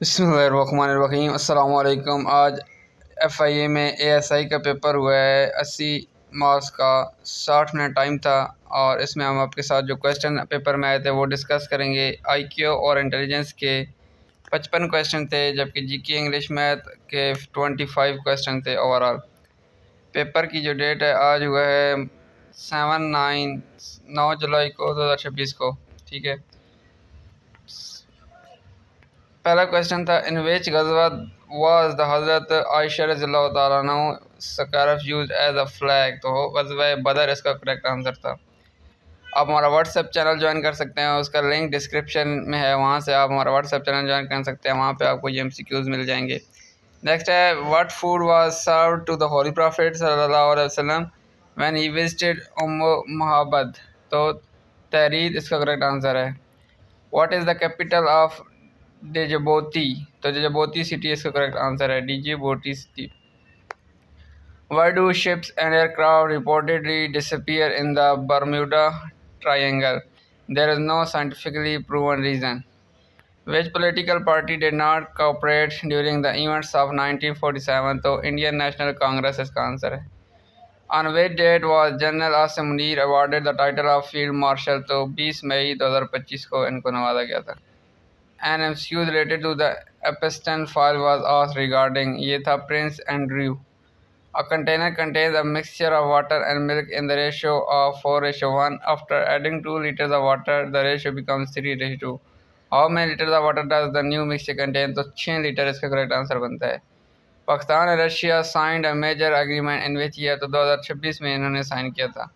बिस्मिल्लाहिर्रहमानिर्रहीम। अस्सलाम वालेकुम। आज FIA में ASI का पेपर हुआ है। 80 मार्क्स का 60 मिनट टाइम था और इसमें हम आपके साथ जो क्वेश्चन पेपर में आए थे वो डिस्कस करेंगे। IQ और इंटेलिजेंस के 55 क्वेश्चन थे, जबकि GK इंग्लिश मैथ के 25 क्वेश्चन थे ओवरऑल। पेपर की जो डेट है आज हुआ है 9 जुलाई को 2026 को। ठीक है, पहला क्वेश्चन था, इन विच गज़वा वाज द हज़रत आयशा रज़ियल्लाहु तआला अन्हा scarf used as a flag. तो गज़वा बदर इसका करेक्ट आंसर था। आप हमारा व्हाट्सएप चैनल ज्वाइन कर सकते हैं, उसका लिंक डिस्क्रिप्शन में है, वहाँ से आप हमारा व्हाट्सएप चैनल ज्वाइन कर सकते हैं। वहाँ पे आपको ये MCQs मिल जाएंगे। नेक्स्ट है, what food was served to the holy prophet सल्लल्लाहु अलैहि वसल्लम व्हेन ही विजिटेड महाबद। तो तहरीर इसका करेक्ट आंसर है। What is the capital of Djibouti. तो डिजबोती सिटी इसका करेक्ट आंसर है, Djibouti city. Why do ships and aircraft reportedly disappear in the Bermuda Triangle? There is no scientifically proven reason. Which political party did not cooperate during the events of 1947? तो Indian National Congress इसका answer है। On which date was General Asim Munir awarded the title of Field Marshal? तो 20 मई 2025 को इनको नवाजा गया था। An MCQ related to the Epstein file was asked regarding ये था Prince Andrew. A container contains a mixture of water and milk in the ratio of 4:1. After adding 2 liters of water, the ratio becomes 3:2. How many liters of water does the new mixture contain? तो 6 litre इसका correct answer बनता है। पाकिस्तान और Russia signed a major agreement in which year? तो 2026 में इन्होंने साइन किया था।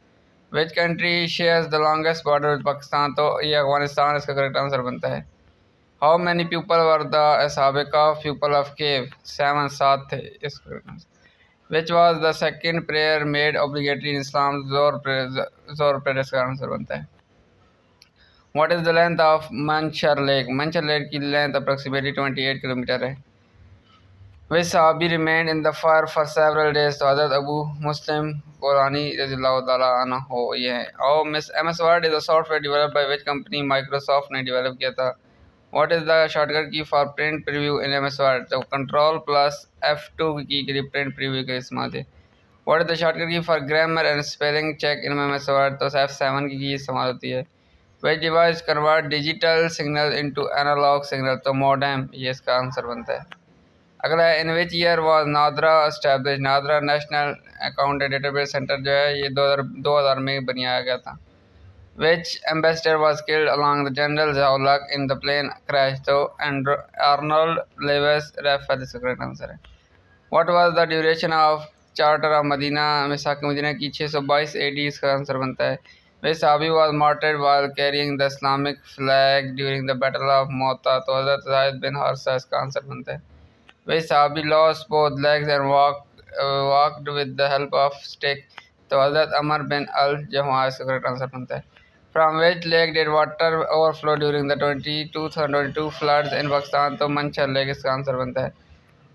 Which country shares the longest border with Pakistan? तो ये अफगानिस्तान इसका करेक्ट आंसर बनता है। How many people were the असहाब कहफ पीपल ऑफ केव? 7 थे इसका। Which was the second prayer made obligatory in Islam? जोर प्रेयर इसका आंसर बनता है। What is the length of Manchar lake? मंशर lake की लेंथ अप्रोक्सीमेटली 28 किलोमीटर है। विच सहाबी remained in the fire for several days? तो हज़रत अबू मुस्लिम कुरानी रज़ियल्लाहु तआला अन्हु ये है। और MS word is a software developed by which company? Microsoft ने डेवलप किया था। What is the shortcut key for print preview in MS word? तो कंट्रोल प्लस F2 की के लिए प्रिंट प्रीव्यू के इस्तेमाल थे। What is the shortcut key for grammar and spelling check in MS word? तो F7 key इस्तेमाल होती है। Which device convert digital signal into analog signal? तो मॉडेम ये इसका आंसर बनता है। अगला है, in which year was NADRA establish? NADRA national account database centre जो है ये 2000 में बनाया गया था। Which ambassador was killed along the General Zaulak in the plane crash? तो Arnold Lewis Raffel इसका करेक्ट आंसर है। What was the duration of Charter of Medina? मिसाक मदीना की 622 AD इसका आंसर बनता है। Which sahabi was martyred while carrying the Islamic flag during the Battle of Mota? तो हज़रत ज़ायद बिन हारिसा इसका आंसर बनता है। Which sahabi lost both legs and walked with the help of stick? तो हज़रत अमर बिन अल जमुआ इसका करेक्ट आंसर बनता है। From which lake did water overflow during the 2022 floods in Pakistan? तो मंशर लेक इसका आंसर बनता है।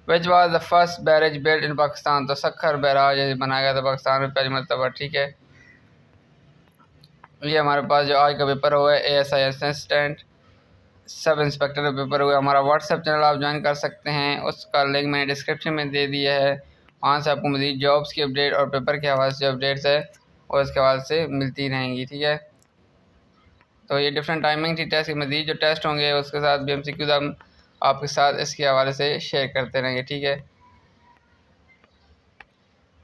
Which was the first barrage built in Pakistan? तो सखर बैराज बनाया गया था पाकिस्तान में पहली मरतबा। ठीक है, ये हमारे पास जो आज का पेपर हुआ है ASI असिस्टेंट सब इंस्पेक्टर का पेपर हुआ है। हमारा व्हाट्सएप चैनल आप ज्वाइन कर सकते हैं, उसका लिंक मैंने डिस्क्रिप्शन में दे दिया है। वहाँ से आपको मज़ीद जॉब्स की अपडेट और पेपर के हवाले से अपडेट्स है और इसके हवाले से मिलती रहेंगी। ठीक है, तो ये डिफरेंट टाइमिंग थी टेस्ट की। मज़ीद जो टेस्ट होंगे उसके साथ भी MCQs हम आपके साथ इसके हवाले से शेयर करते रहेंगे। ठीक है,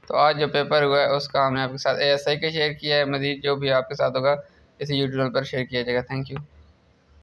तो आज जो पेपर हुआ है उसका हमने आपके साथ ASI का शेयर किया है। मज़ीद जो भी आपके साथ होगा इसे यूट्यूब पर शेयर किया जाएगा। Thank you.